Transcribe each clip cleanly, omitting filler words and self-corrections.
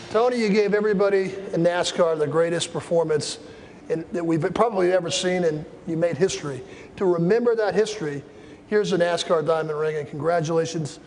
Tony, you gave everybody in NASCAR the greatest performance that we've probably ever seen, and you made history. To remember that history, here's the NASCAR Diamond Ring, and congratulations,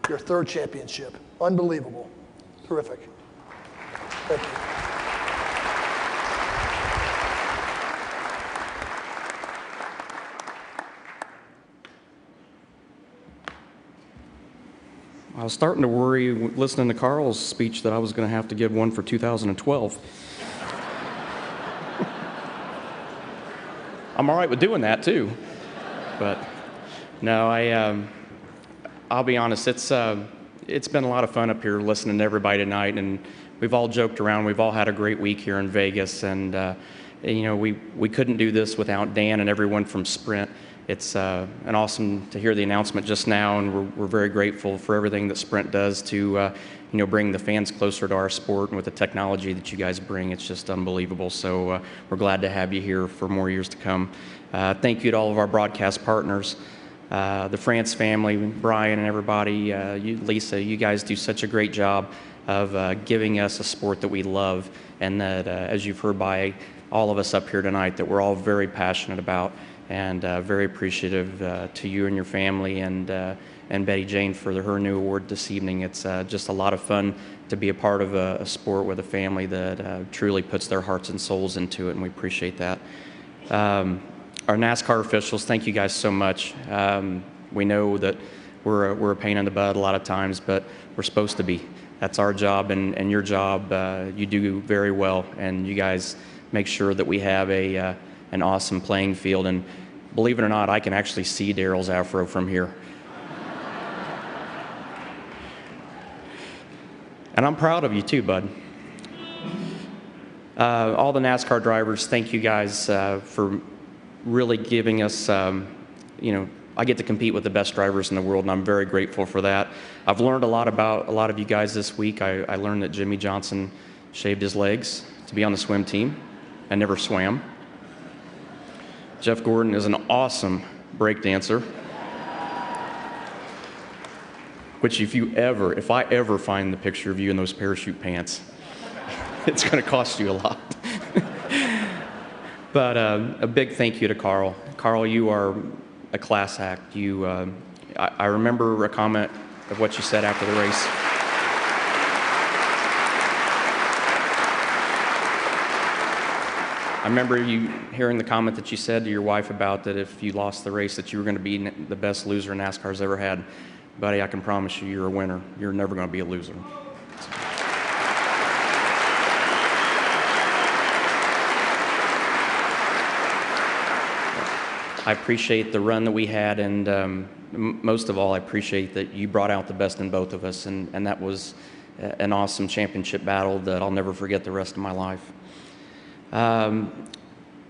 your third championship. Unbelievable. Terrific. Thank you. I was starting to worry, listening to Carl's speech, that I was going to have to give one for 2012. I'm all right with doing that, too. But, no, I'll be honest, it's been a lot of fun up here listening to everybody tonight, and we've all joked around. We've all had a great week here in Vegas, and, we couldn't do this without Dan and everyone from Sprint. It's an awesome to hear the announcement just now, and we're very grateful for everything that Sprint does to bring the fans closer to our sport, and with the technology that you guys bring, it's just unbelievable. So we're glad to have you here for more years to come. Thank you to all of our broadcast partners, the France family, Brian and everybody, Lisa. You guys do such a great job of giving us a sport that we love, and that, as you've heard by all of us up here tonight, that we're all very passionate about. And very appreciative to you and your family, and Betty Jane for her new award this evening. It's just a lot of fun to be a part of a sport with a family that truly puts their hearts and souls into it, and we appreciate that. Our NASCAR officials, thank you guys so much. We know that we're a pain in the butt a lot of times, but we're supposed to be. That's our job, and your job. You do very well, and you guys make sure that we have an awesome playing field. And believe it or not, I can actually see Daryl's afro from here. And I'm proud of you too, bud. All the NASCAR drivers, thank you guys for really giving us, I get to compete with the best drivers in the world, and I'm very grateful for that. I've learned a lot about a lot of you guys this week. I learned that Jimmy Johnson shaved his legs to be on the swim team and never swam. Jeff Gordon is an awesome break dancer, which if I ever find the picture of you in those parachute pants, it's going to cost you a lot. But a big thank you to Carl. Carl, you are a class act. I remember a comment of what you said after the race. I remember you hearing the comment that you said to your wife about that if you lost the race that you were going to be the best loser NASCAR's ever had. Buddy, I can promise you you're a winner. You're never going to be a loser. I appreciate the run that we had, and most of all, I appreciate that you brought out the best in both of us, and that was an awesome championship battle that I'll never forget the rest of my life.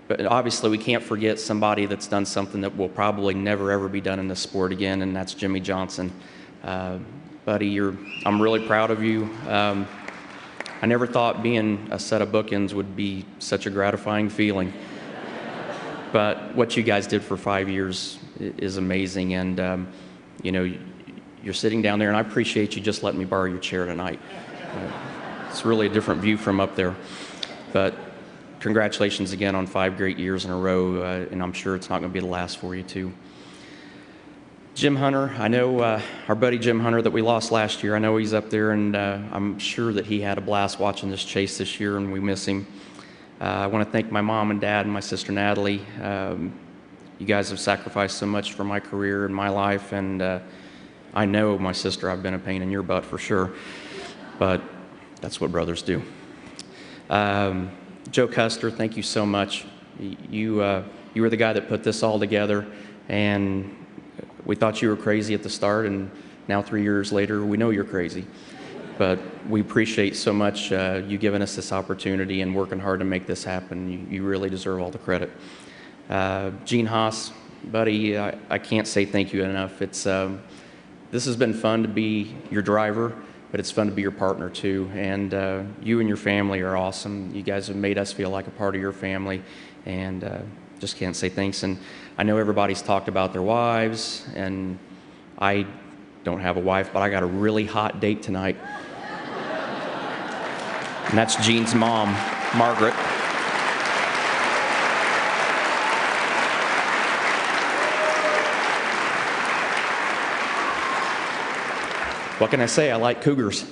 But obviously we can't forget somebody that's done something that will probably never ever be done in this sport again, and that's Jimmy Johnson. Buddy, I'm really proud of you. I never thought being a set of bookends would be such a gratifying feeling. But what you guys did for 5 years is amazing, and you're sitting down there, and I appreciate you just letting me borrow your chair tonight. It's really a different view from up there. But congratulations again on 5 great years in a row, and I'm sure it's not going to be the last for you, too. Jim Hunter, I know our buddy Jim Hunter that we lost last year, I know he's up there, and I'm sure that he had a blast watching this chase this year, and we miss him. I want to thank my mom and dad and my sister Natalie. You guys have sacrificed so much for my career and my life, and I know, my sister, I've been a pain in your butt for sure, but that's what brothers do. Joe Custer, thank you so much. You were the guy that put this all together, and we thought you were crazy at the start, and now 3 years later, we know you're crazy. But we appreciate so much you giving us this opportunity and working hard to make this happen. You really deserve all the credit. Gene Haas, buddy, I can't say thank you enough. This has been fun to be your driver, but it's fun to be your partner too. And you and your family are awesome. You guys have made us feel like a part of your family, and just can't say thanks. And I know everybody's talked about their wives, and I don't have a wife, but I got a really hot date tonight. And that's Gene's mom, Margaret. What can I say? I like cougars.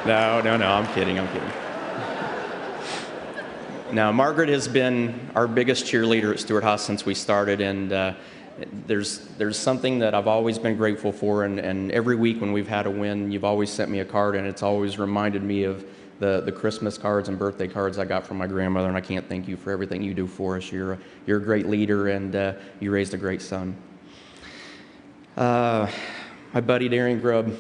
No, I'm kidding. Now, Margaret has been our biggest cheerleader at Stewart Haas since we started, and there's something that I've always been grateful for, and every week when we've had a win, you've always sent me a card, and it's always reminded me of the Christmas cards and birthday cards I got from my grandmother, and I can't thank you for everything you do for us. You're a great leader, and you raised a great son. My buddy Darian Grubb,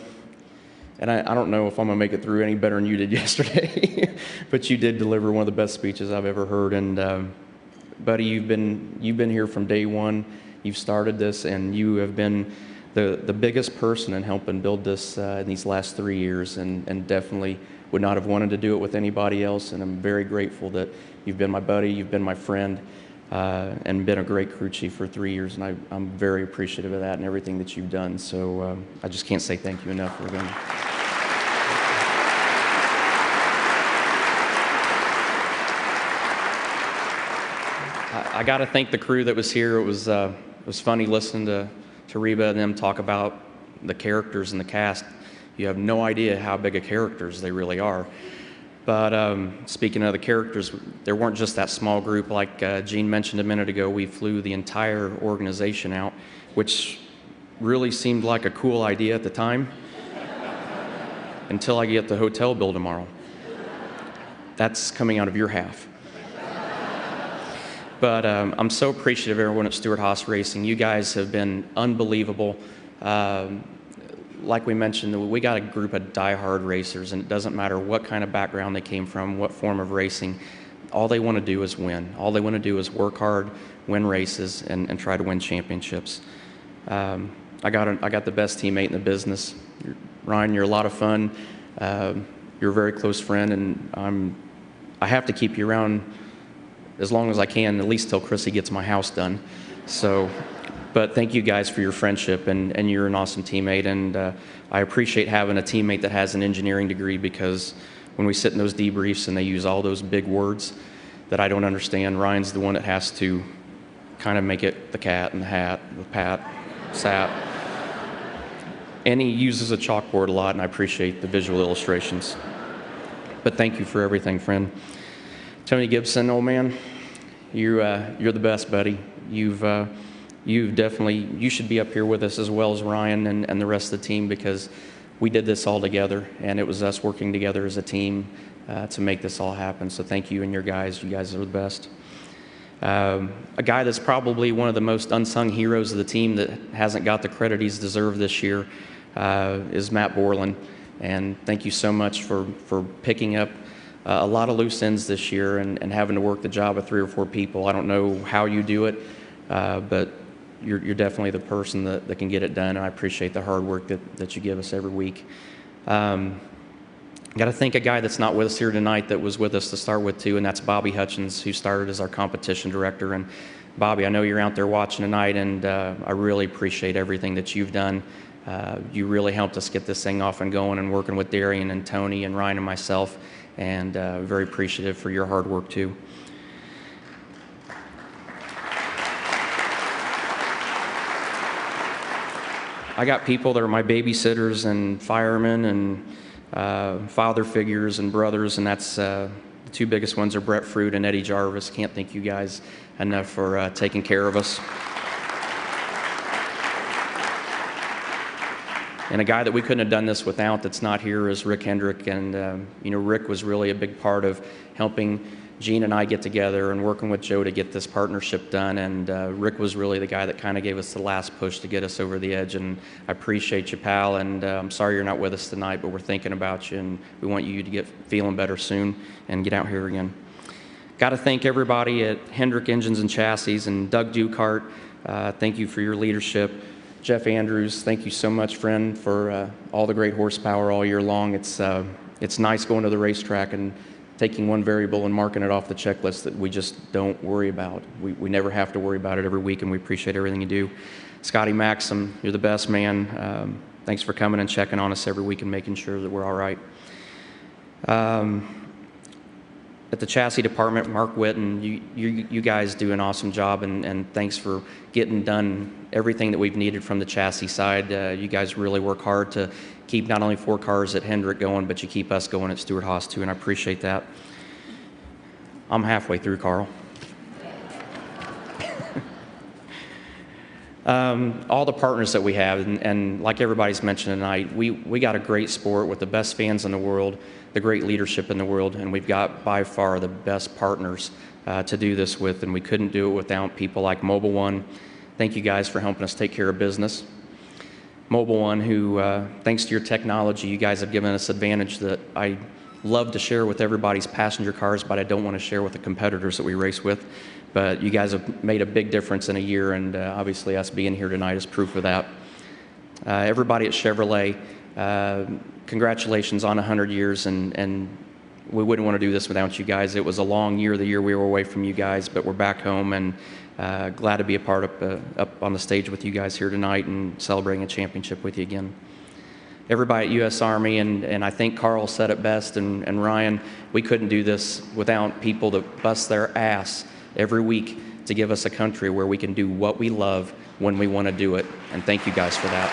and I don't know if I'm going to make it through any better than you did yesterday, but you did deliver one of the best speeches I've ever heard. And buddy, you've been here from day one. You've started this, and you have been the biggest person in helping build this in these last 3 years, and definitely would not have wanted to do it with anybody else. And I'm very grateful that you've been my buddy, you've been my friend, and been a great crew chief for 3 years, and I'm very appreciative of that and everything that you've done. So I just can't say thank you enough for them. I got to thank the crew that was here. It was funny listening to Reba and them talk about the characters in the cast. You have no idea how big of characters they really are. But speaking of the characters, there weren't just that small group. Like Gene mentioned a minute ago, we flew the entire organization out, which really seemed like a cool idea at the time, until I get the hotel bill tomorrow. That's coming out of your half. But I'm so appreciative of everyone at Stewart Haas Racing. You guys have been unbelievable. Like we mentioned, we got a group of diehard racers, and it doesn't matter what kind of background they came from, what form of racing. All they want to do is win. All they want to do is work hard, win races, and try to win championships. I got the best teammate in the business. Ryan, you're a lot of fun. You're a very close friend, and I have to keep you around as long as I can, at least till Chrissy gets my house done. So, but thank you guys for your friendship, and you're an awesome teammate, and I appreciate having a teammate that has an engineering degree, because when we sit in those debriefs and they use all those big words that I don't understand, Ryan's the one that has to kind of make it the cat and the hat, the pat, sat. And he uses a chalkboard a lot, and I appreciate the visual illustrations. But thank you for everything, friend. Tony Gibson, old man, you're the best, buddy. You should be up here with us as well as Ryan and the rest of the team, because we did this all together, and it was us working together as a team to make this all happen. So thank you and your guys. You guys are the best. A guy that's probably one of the most unsung heroes of the team that hasn't got the credit he's deserved this year is Matt Borland. And thank you so much for picking up a lot of loose ends this year and having to work the job of 3 or 4 people. I don't know how you do it, but you're definitely the person that can get it done, and I appreciate the hard work that you give us every week. Got to thank a guy that's not with us here tonight that was with us to start with too, and that's Bobby Hutchins, who started as our competition director. And Bobby, I know you're out there watching tonight, and I really appreciate everything that you've done. You really helped us get this thing off and going, and working with Darian and Tony and Ryan and myself, and very appreciative for your hard work too. I got people that are my babysitters and firemen and father figures and brothers, and that's the 2 biggest ones are Brett Fruit and Eddie Jarvis. Can't thank you guys enough for taking care of us. And a guy that we couldn't have done this without that's not here is Rick Hendrick. And, Rick was really a big part of helping Gene and I get together and working with Joe to get this partnership done. And Rick was really the guy that kind of gave us the last push to get us over the edge. And I appreciate you, pal. And I'm sorry you're not with us tonight, but we're thinking about you, and we want you to get feeling better soon and get out here again. Got to thank everybody at Hendrick Engines and Chassis, and Doug Dukart. Thank you for your leadership. Jeff Andrews, thank you so much, friend, for all the great horsepower all year long. It's nice going to the racetrack and taking one variable and marking it off the checklist that we just don't worry about. We never have to worry about it every week, and we appreciate everything you do. Scotty Maxim, you're the best, man. Thanks for coming and checking on us every week and making sure that we're all right. At the chassis department, Mark Whitten, you guys do an awesome job, and thanks for getting done everything that we've needed from the chassis side. You guys really work hard to keep not only 4 cars at Hendrick going, but you keep us going at Stewart Haas too, and I appreciate that. I'm halfway through, Carl. All the partners that we have, and like everybody's mentioned tonight, we got a great sport with the best fans in the world, the great leadership in the world, and we've got by far the best partners to do this with, and we couldn't do it without people like Mobile One. Thank you guys for helping us take care of business. Mobile One, who, thanks to your technology, you guys have given us advantage that I love to share with everybody's passenger cars, but I don't want to share with the competitors that we race with. But you guys have made a big difference in a year, and obviously us being here tonight is proof of that. Everybody at Chevrolet, congratulations on 100 years, and we wouldn't want to do this without you guys. It was a long year, the year we were away from you guys, but we're back home, and glad to be a part of up on the stage with you guys here tonight and celebrating a championship with you again. Everybody at U.S. Army, and I think Carl said it best, and Ryan, we couldn't do this without people that bust their ass every week to give us a country where we can do what we love when we want to do it, and thank you guys for that.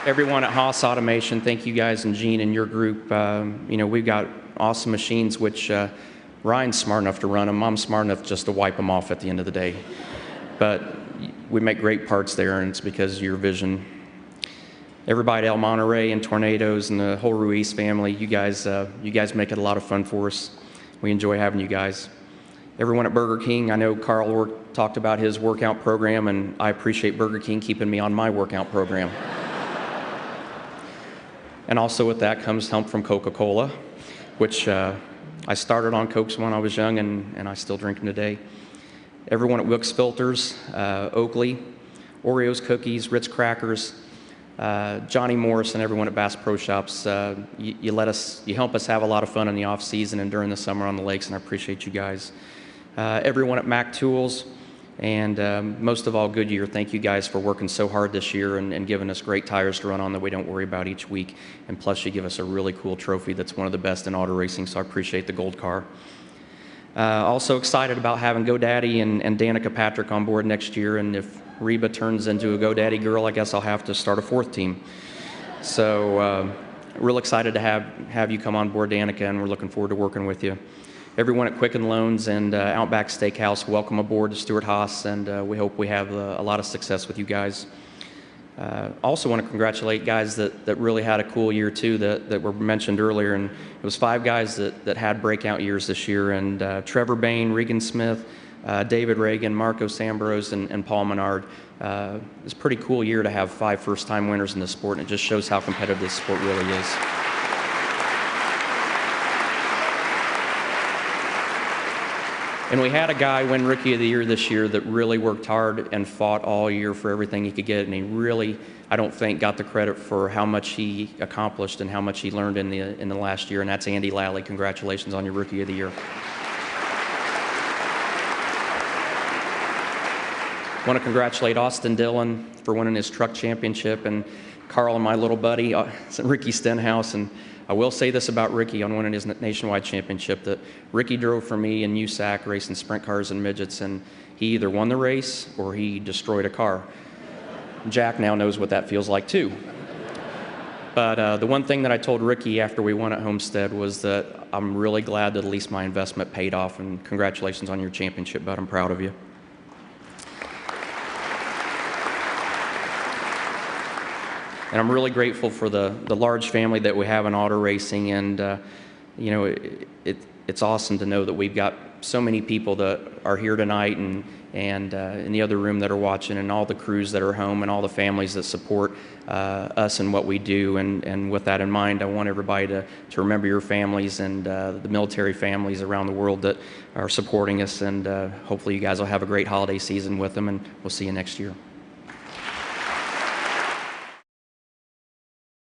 Everyone at Haas Automation, thank you guys, and Gene and your group. We've got awesome machines, which Ryan's smart enough to run them. I'm smart enough just to wipe them off at the end of the day. But we make great parts there, and it's because of your vision. Everybody at El Monterey and Tornadoes and the whole Ruiz family, you guys make it a lot of fun for us. We enjoy having you guys. Everyone at Burger King, I know Carl talked about his workout program, and I appreciate Burger King keeping me on my workout program. And also with that comes help from Coca-Cola, which I started on Cokes when I was young, and I still drink them today. Everyone at Wilkes Filters, Oakley, Oreos Cookies, Ritz Crackers, Johnny Morris, and everyone at Bass Pro Shops, you help us have a lot of fun in the off season and during the summer on the lakes, and I appreciate you guys. Everyone at Mac Tools, and most of all, Goodyear, thank you guys for working so hard this year and giving us great tires to run on that we don't worry about each week. And plus, you give us a really cool trophy that's one of the best in auto racing, so I appreciate the gold car. Also excited about having GoDaddy and Danica Patrick on board next year, and if Reba turns into a GoDaddy girl, I guess I'll have to start a 4th team. So real excited to have you come on board, Danica, and we're looking forward to working with you. Everyone at Quicken Loans and Outback Steakhouse, welcome aboard to Stewart Haas, and we hope we have a lot of success with you guys. Also want to congratulate guys that really had a cool year too that were mentioned earlier, and it was 5 guys that had breakout years this year, and Trevor Bain, Regan Smith, David Reagan, Marco Sambros, and Paul Menard. It's a pretty cool year to have 5 first-time winners in this sport, and it just shows how competitive this sport really is. And we had a guy win Rookie of the Year this year that really worked hard and fought all year for everything he could get, and he really, I don't think, got the credit for how much he accomplished and how much he learned in the last year, and that's Andy Lally. Congratulations on your Rookie of the Year. I want to congratulate Austin Dillon for winning his truck championship, and Carl and my little buddy, Ricky Stenhouse, and I will say this about Ricky on winning his nationwide championship, that Ricky drove for me in USAC racing sprint cars and midgets, and he either won the race or he destroyed a car. Jack now knows what that feels like too. But the one thing that I told Ricky after we won at Homestead was that I'm really glad that at least my investment paid off, and congratulations on your championship, bud. I'm proud of you. And I'm really grateful for the large family that we have in auto racing, and it's awesome to know that we've got so many people that are here tonight and in the other room that are watching, and all the crews that are home, and all the families that support us and what we do. And with that in mind, I want everybody to remember your families and the military families around the world that are supporting us, and hopefully you guys will have a great holiday season with them, and we'll see you next year.